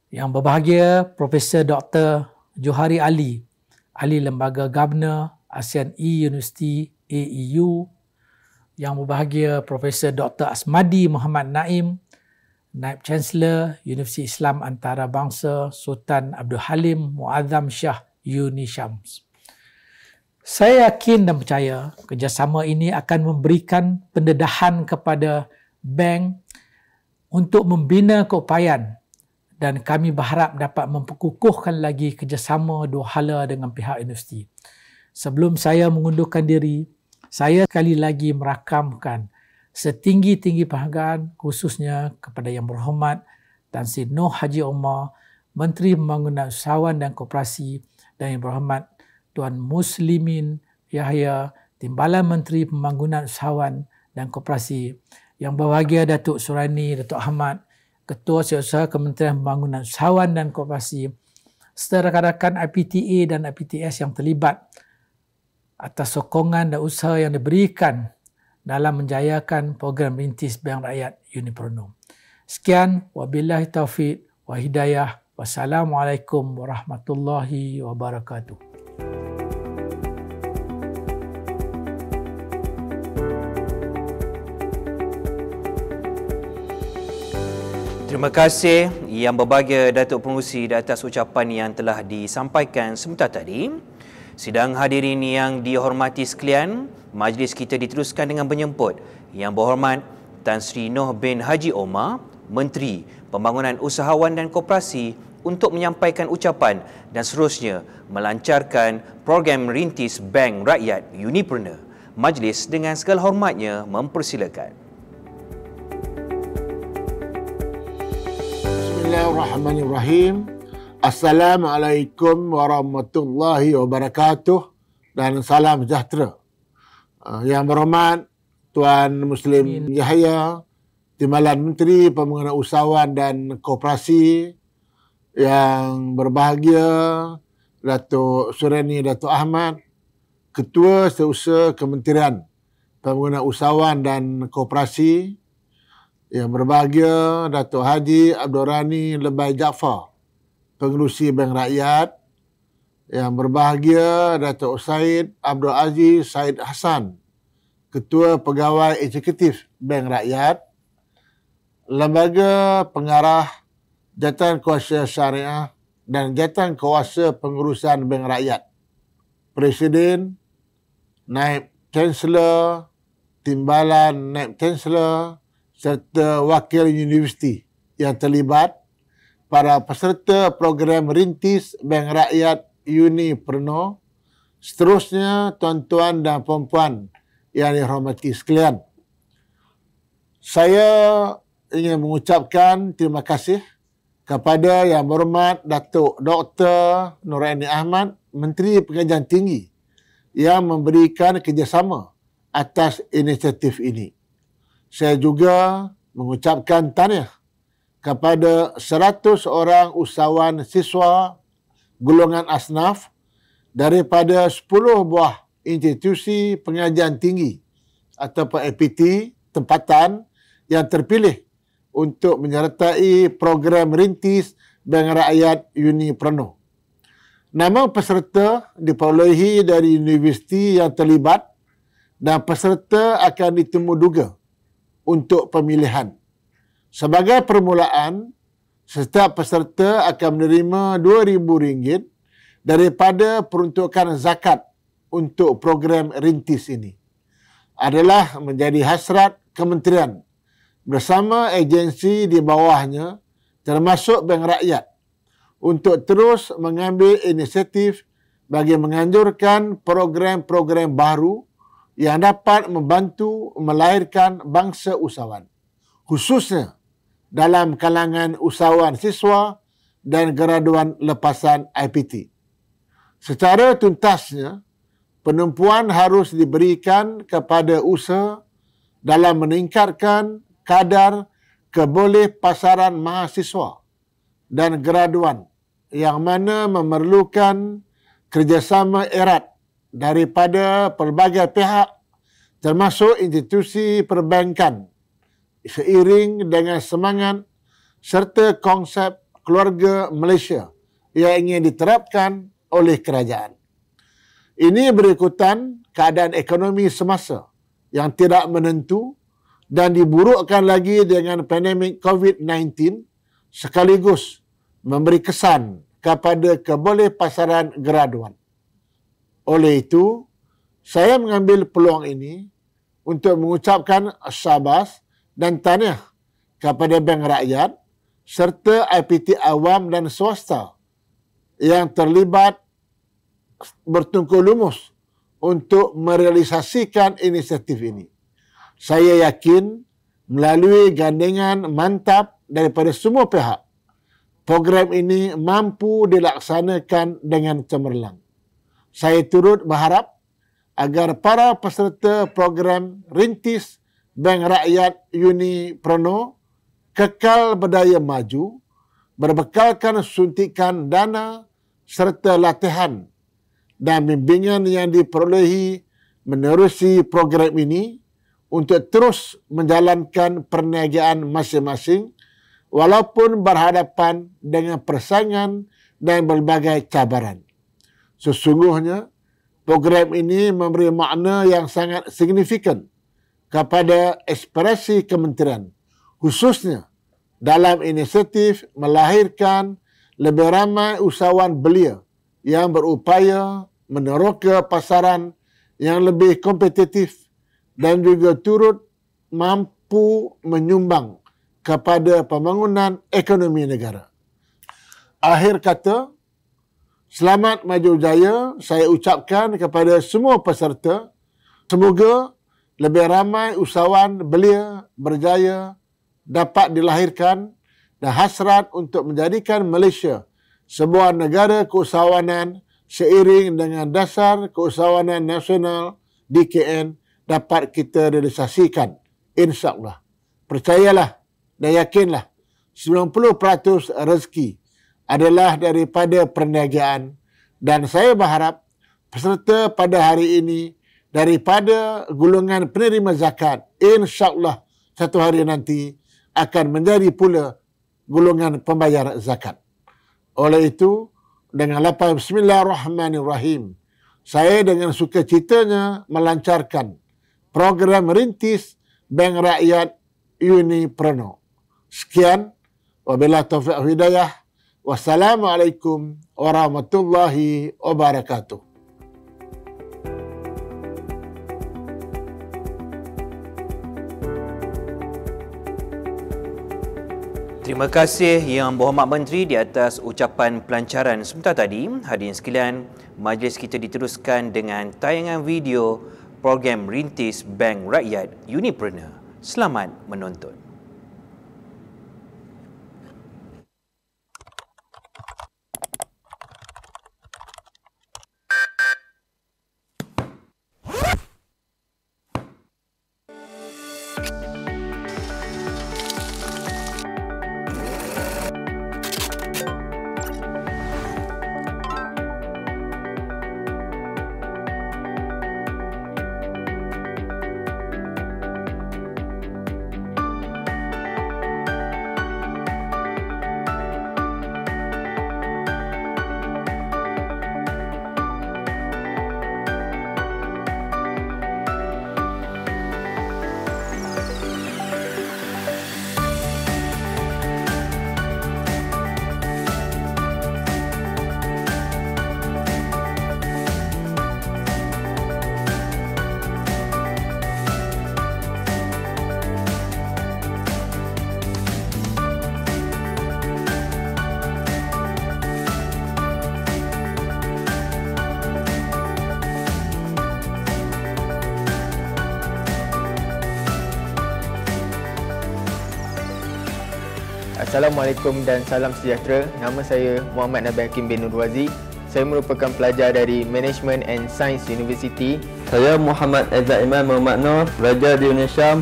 Yang berbahagia Profesor Dr. Johari Ali, Ahli Lembaga Governor ASEAN E-University AEU. Yang berbahagia Profesor Dr. Asmadi Muhammad Naim, Naib Chancellor Universiti Islam Antarabangsa Sultan Abdul Halim Muazzam Shah UniSyams. Saya yakin dan percaya kerjasama ini akan memberikan pendedahan kepada bank untuk membina keupayaan, dan kami berharap dapat memperkukuhkan lagi kerjasama dua hala dengan pihak universiti. Sebelum saya mengundurkan diri, saya sekali lagi merakamkan setinggi-tinggi penghargaan khususnya kepada Yang Berhormat Tan Sri Noh Haji Omar, Menteri Pembangunan Usahawan dan Koperasi, dan Yang Berhormat Tuan Muslimin Yahya, Timbalan Menteri Pembangunan Usahawan dan Koperasi. Yang berbahagia Datuk Surani Datuk Ahmad, Ketua Siasat Kementerian Pembangunan Usahawan dan Koperasi, serta rakan-rakan IPTA dan IPTS yang terlibat atas sokongan dan usaha yang diberikan dalam menjayakan program rintis Bank Rakyat Unipreneur. Sekian, wabillahi taufiq wa hidayah. Wassalamualaikum warahmatullahi wabarakatuh. Terima kasih Yang Berbahagia Datuk Pengerusi di atas ucapan yang telah disampaikan sebentar tadi. Sidang hadirin yang dihormati sekalian, majlis kita diteruskan dengan menjemput Yang Berhormat Tan Sri Noh bin Haji Omar, Menteri Pembangunan Usahawan dan Koperasi, untuk menyampaikan ucapan dan seterusnya melancarkan program rintis Bank Rakyat Unipreneur. Majlis dengan segala hormatnya mempersilakan. Bismillahirrahmanirrahim. Assalamualaikum warahmatullahi wabarakatuh dan salam sejahtera. Yang berhormat Tuan Muslim Yahya, Timbalan Menteri Pembangunan Usahawan dan Koperasi, yang berbahagia Datuk Surani Datuk Ahmad, Ketua Setiausaha Kementerian Pembangunan Usahawan dan Koperasi, yang berbahagia Datuk Haji Abdul Rani Lebay Jaafar, Pengerusi Bank Rakyat, yang berbahagia Datuk Said Abdul Aziz Said Hassan, Ketua Pegawai Eksekutif Bank Rakyat, Lembaga Pengarah Jabatan Kuasa Syariah dan Jabatan Kuasa Pengurusan Bank Rakyat, Presiden, Naib Chancellor, Timbalan Naib Chancellor serta wakil universiti yang terlibat, para peserta program rintis Bank Rakyat Unipreneur, seterusnya tuan-tuan dan puan-puan yang dihormati sekalian. Saya ingin mengucapkan terima kasih kepada Yang Berhormat Datuk Dr. Noraini Ahmad, Menteri Pengajian Tinggi, yang memberikan kerjasama atas inisiatif ini. Saya juga mengucapkan tahniah kepada 100 orang usahawan siswa golongan asnaf daripada 10 buah institusi pengajian tinggi ataupun APT tempatan yang terpilih untuk menyertai program rintis Bank Rakyat Unipreneur. Nama peserta diperolehi dari universiti yang terlibat dan peserta akan ditemuduga untuk pemilihan. Sebagai permulaan, setiap peserta akan menerima RM2,000 daripada peruntukan zakat untuk program rintis ini. adalah menjadi hasrat kementerian bersama agensi di bawahnya termasuk Bank Rakyat untuk terus mengambil inisiatif bagi menganjurkan program-program baru yang dapat membantu melahirkan bangsa usahawan, khususnya dalam kalangan usahawan siswa dan graduan lepasan IPT. Secara tuntasnya, penumpuan harus diberikan kepada usaha dalam meningkatkan kadar kebolehpasaran mahasiswa dan graduan yang mana memerlukan kerjasama erat daripada pelbagai pihak termasuk institusi perbankan seiring dengan semangat serta konsep keluarga Malaysia yang ingin diterapkan oleh kerajaan. Ini berikutan keadaan ekonomi semasa yang tidak menentu dan diburukkan lagi dengan pandemik COVID-19 sekaligus memberi kesan kepada kebolehpasaran graduan. Oleh itu, saya mengambil peluang ini untuk mengucapkan syabas dan tahniah kepada Bank Rakyat serta IPT awam dan swasta yang terlibat bertungkus lumus untuk merealisasikan inisiatif ini. Saya yakin melalui gandengan mantap daripada semua pihak, program ini mampu dilaksanakan dengan cemerlang. Saya turut berharap agar para peserta program Rintis Bank Rakyat Uni Prono kekal berdaya maju, berbekalkan suntikan dana serta latihan dan bimbingan yang diperolehi menerusi program ini untuk terus menjalankan perniagaan masing-masing walaupun berhadapan dengan persaingan dan berbagai cabaran. Sesungguhnya, program ini memberi makna yang sangat signifikan kepada ekspresi kementerian, khususnya dalam inisiatif melahirkan lebih ramai usahawan belia yang berupaya meneroka pasaran yang lebih kompetitif dan juga turut mampu menyumbang kepada pembangunan ekonomi negara. Akhir kata, selamat maju jaya saya ucapkan kepada semua peserta. Semoga lebih ramai usahawan belia berjaya dapat dilahirkan dan hasrat untuk menjadikan Malaysia sebuah negara keusahawanan seiring dengan dasar keusahawanan nasional DKN dapat kita realisasikan. InsyaAllah. Percayalah dan yakinlah 90% rezeki adalah daripada perniagaan dan saya berharap peserta pada hari ini daripada golongan penerima zakat insya-Allah satu hari nanti akan menjadi pula golongan pembayar zakat. Oleh itu, dengan lapang bismillahirrahmanirrahim, saya dengan sukacitanya melancarkan program Rintis Bank Rakyat Uni Prono. Sekian, wabillahi taufiq wal hidayah. Wassalamualaikum warahmatullahi wabarakatuh. Terima kasih Yang Berhormat Menteri di atas ucapan pelancaran sebentar tadi. Hadirin sekalian, majlis kita diteruskan dengan tayangan video program Rintis Bank Rakyat Unipreneur. Selamat menonton. Assalamualaikum dan salam sejahtera. Nama saya Muhammad Nabil Hakim bin Nurwazi. Saya merupakan pelajar dari Management and Science University. Saya Muhammad Aizat Iman Muhammad Nur, pelajar di UNISYAM.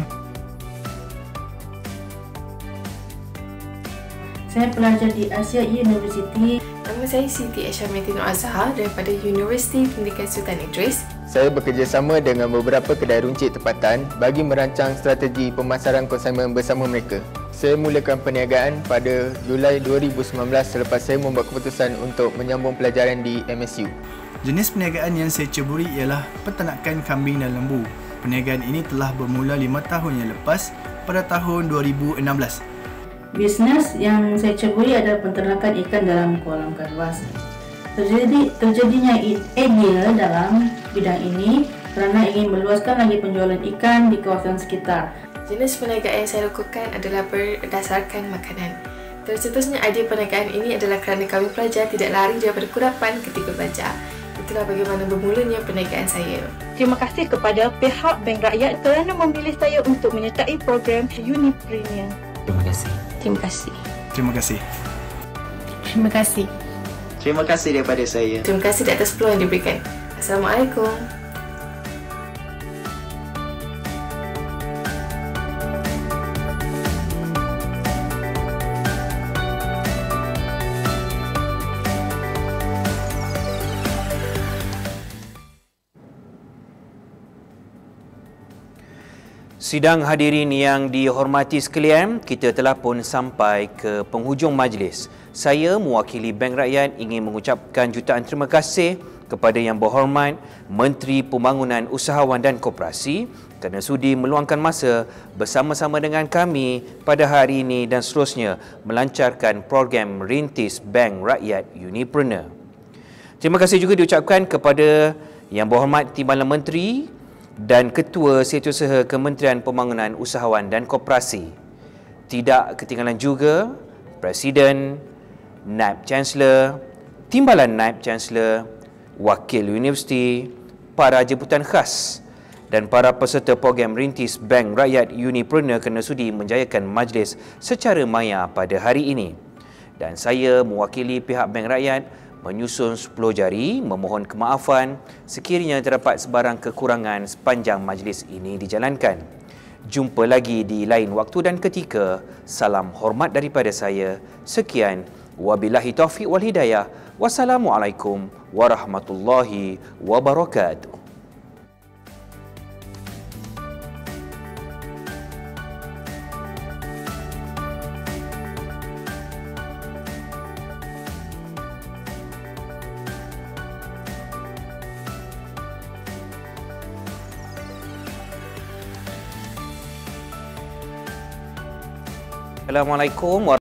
Saya pelajar di Asia University. Nama saya Siti Aisyah Nur Azhar daripada Universiti Pendidikan Sultan Idris. Saya bekerjasama dengan beberapa kedai runcit tempatan bagi merancang strategi pemasaran konsumen bersama mereka. Saya mulakan perniagaan pada Julai 2019 selepas saya membuat keputusan untuk menyambung pelajaran di MSU. Jenis perniagaan yang saya ceburi ialah peternakan kambing dan lembu. Perniagaan ini telah bermula 5 tahun yang lepas pada tahun 2016. Bisnes yang saya ceburi adalah peternakan ikan dalam kolam kanvas. Terjadinya idea dalam bidang ini kerana ingin meluaskan lagi penjualan ikan di kawasan sekitar. Jenis perniagaan yang saya lakukan adalah berdasarkan makanan. Tercetusnya idea perniagaan ini adalah kerana kami pelajar tidak lari daripada kurapan ketika belajar. Itulah bagaimana bermulanya perniagaan saya. Terima kasih kepada pihak Bank Rakyat kerana memilih saya untuk menyertai program Unipreneur. Terima kasih. Terima kasih. Terima kasih. Terima kasih. Terima kasih daripada saya. Terima kasih di atas peluang yang diberikan. Assalamualaikum. Sidang hadirin yang dihormati sekalian, kita telah pun sampai ke penghujung majlis. Saya mewakili Bank Rakyat ingin mengucapkan jutaan terima kasih kepada Yang Berhormat Menteri Pembangunan Usahawan dan Koperasi kerana sudi meluangkan masa bersama-sama dengan kami pada hari ini dan seterusnya melancarkan program Rintis Bank Rakyat Unipreneur. Terima kasih juga diucapkan kepada Yang Berhormat Timbalan Menteri dan Ketua Setiausaha Kementerian Pembangunan Usahawan dan Koperasi. Tidak ketinggalan juga Presiden, Naib Chancellor, Timbalan Naib Chancellor, Wakil Universiti, para jemputan khas dan para peserta program Rintis Bank Rakyat Unipreneur kerana sudi menjayakan majlis secara maya pada hari ini. Dan saya mewakili pihak Bank Rakyat menyusun 10 jari memohon kemaafan sekiranya terdapat sebarang kekurangan sepanjang majlis ini dijalankan. Jumpa lagi di lain waktu dan ketika. Salam hormat daripada saya. Sekian. Wabillahi taufiq wal hidayah. Wassalamualaikum warahmatullahi wabarakatuh. Assalamualaikum warahmatullahi wabarakatuh.